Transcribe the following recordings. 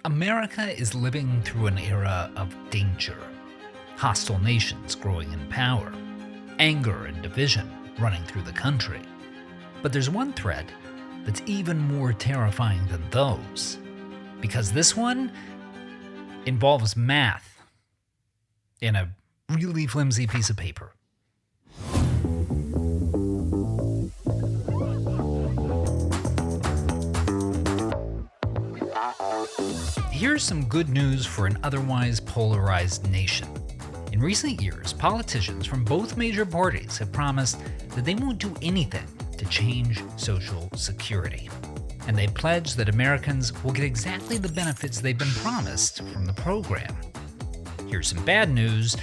America is living through an era of danger. Hostile nations growing in power. Anger and division running through the country. But there's one threat that's even more terrifying than those. Because this one involves math in a really flimsy piece of paper. Here's some good news for an otherwise polarized nation. In recent years, politicians from both major parties have promised that they won't do anything to change Social Security. And they pledged that Americans will get exactly the benefits they've been promised from the program. Here's some bad news.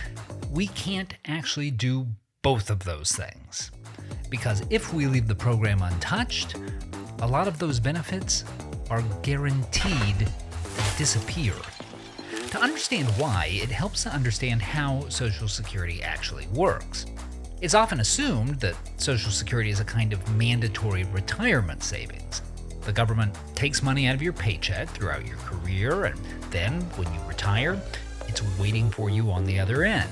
We can't actually do both of those things. Because if we leave the program untouched, a lot of those benefits are guaranteed to disappear. To understand why, it helps to understand how Social Security actually works. It's often assumed that Social Security is a kind of mandatory retirement savings. The government takes money out of your paycheck throughout your career, and then, when you retire, it's waiting for you on the other end.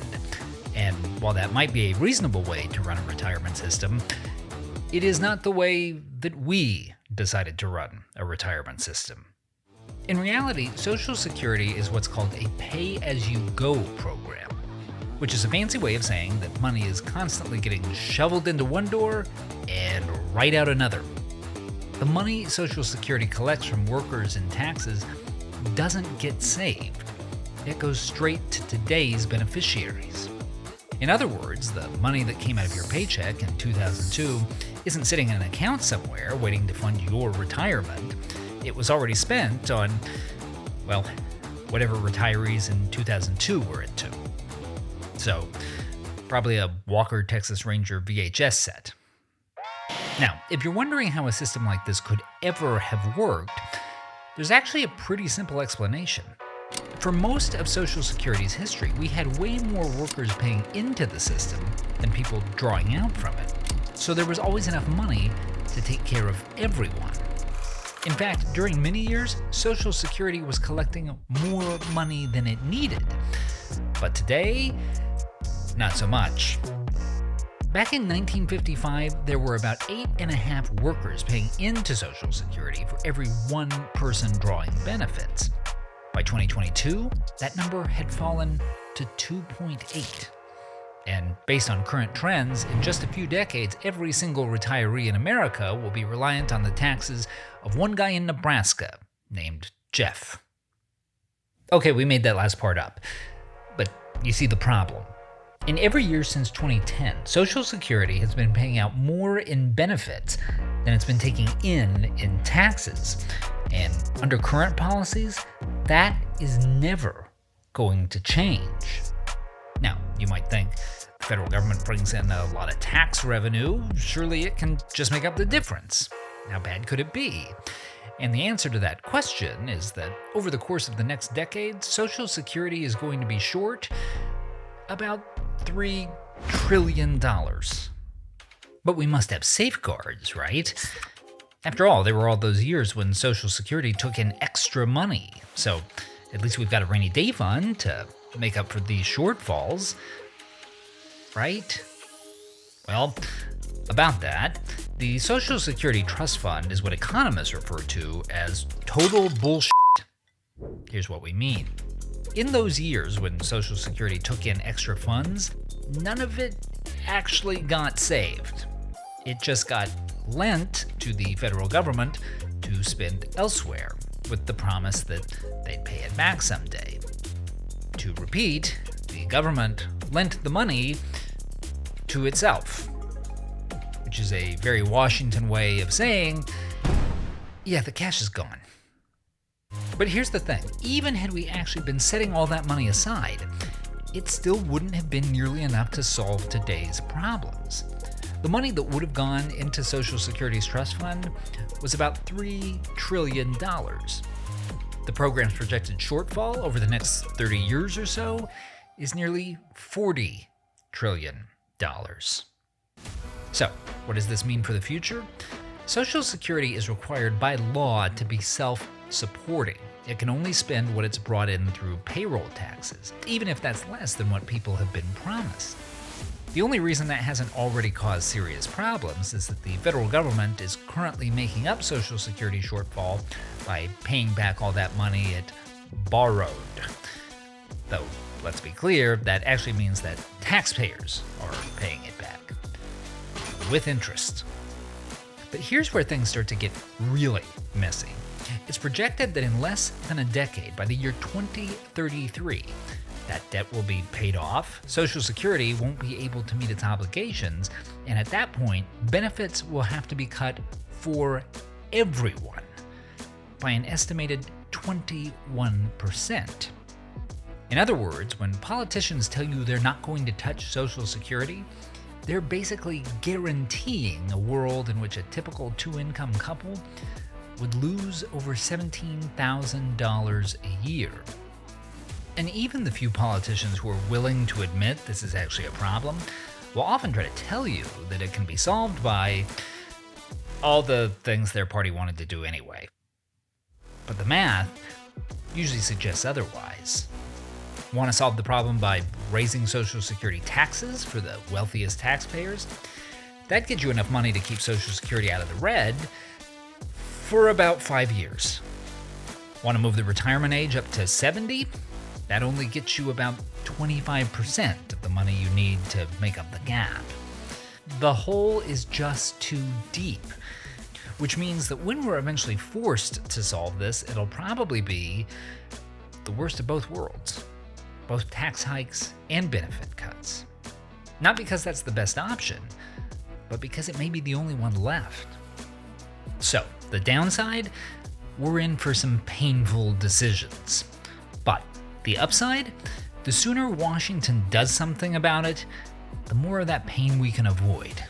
And while that might be a reasonable way to run a retirement system, it is not the way that we decided to run a retirement system. In reality, Social Security is what's called a pay-as-you-go program, which is a fancy way of saying that money is constantly getting shoveled into one door and right out another. The money Social Security collects from workers and taxes doesn't get saved. It goes straight to today's beneficiaries. In other words, the money that came out of your paycheck in 2002 isn't sitting in an account somewhere waiting to fund your retirement. It was already spent on, well, whatever retirees in 2002 were into. So, probably a Walker Texas Ranger VHS set. Now, if you're wondering how a system like this could ever have worked, there's actually a pretty simple explanation. For most of Social Security's history, we had way more workers paying into the system than people drawing out from it. So there was always enough money to take care of everyone. In fact, during many years, Social Security was collecting more money than it needed. But today, not so much. Back in 1955, there were about 8.5 workers paying into Social Security for every one person drawing benefits. By 2022, that number had fallen to 2.8. And based on current trends, in just a few decades, every single retiree in America will be reliant on the taxes of one guy in Nebraska named Jeff. Okay, we made that last part up. But you see the problem. In every year since 2010, Social Security has been paying out more in benefits than it's been taking in taxes. And under current policies, that is never going to change. Now, you might think, the federal government brings in a lot of tax revenue, surely it can just make up the difference. How bad could it be? And the answer to that question is that over the course of the next decade, Social Security is going to be short about $3 trillion. But we must have safeguards, right? After all, there were all those years when Social Security took in extra money. So at least we've got a rainy day fund to make up for these shortfalls, right? Well, about that, the Social Security Trust Fund is what economists refer to as total bullshit. Here's what we mean. In those years when Social Security took in extra funds, none of it actually got saved. It just got lent to the federal government to spend elsewhere, with the promise that they'd pay it back someday. To repeat, the government lent the money to itself, which is a very Washington way of saying, yeah, the cash is gone. But here's the thing, even had we actually been setting all that money aside, it still wouldn't have been nearly enough to solve today's problems. The money that would have gone into Social Security's trust fund was about $3 trillion. The program's projected shortfall over the next 30 years or so is nearly $40 trillion. So, what does this mean for the future? Social Security is required by law to be self-supporting, It can only spend what it's brought in through payroll taxes, even if that's less than what people have been promised. The only reason that hasn't already caused serious problems is that the federal government is currently making up Social Security shortfall by paying back all that money it borrowed. Though, let's be clear, that actually means that taxpayers are paying it back. With interest. But here's where things start to get really messy. It's projected that in less than a decade, by the year 2033, that debt will be paid off, Social Security won't be able to meet its obligations, and at that point, benefits will have to be cut for everyone by an estimated 21%. In other words, when politicians tell you they're not going to touch Social Security, they're basically guaranteeing a world in which a typical two-income couple would lose over $17,000 a year. And even the few politicians who are willing to admit this is actually a problem will often try to tell you that it can be solved by all the things their party wanted to do anyway. But the math usually suggests otherwise. Want to solve the problem by raising Social Security taxes for the wealthiest taxpayers? That gets you enough money to keep Social Security out of the red for about 5 years. Want to move the retirement age up to 70? That only gets you about 25% of the money you need to make up the gap. The hole is just too deep, which means that when we're eventually forced to solve this, it'll probably be the worst of both worlds. Both tax hikes and benefit cuts. Not because that's the best option, but because it may be the only one left. So, the downside? We're in for some painful decisions. But the upside? The sooner Washington does something about it, the more of that pain we can avoid.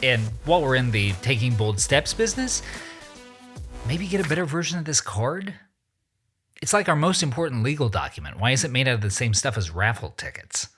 And while we're in the taking bold steps business, maybe get a better version of this card? It's like our most important legal document. Why is it made out of the same stuff as raffle tickets?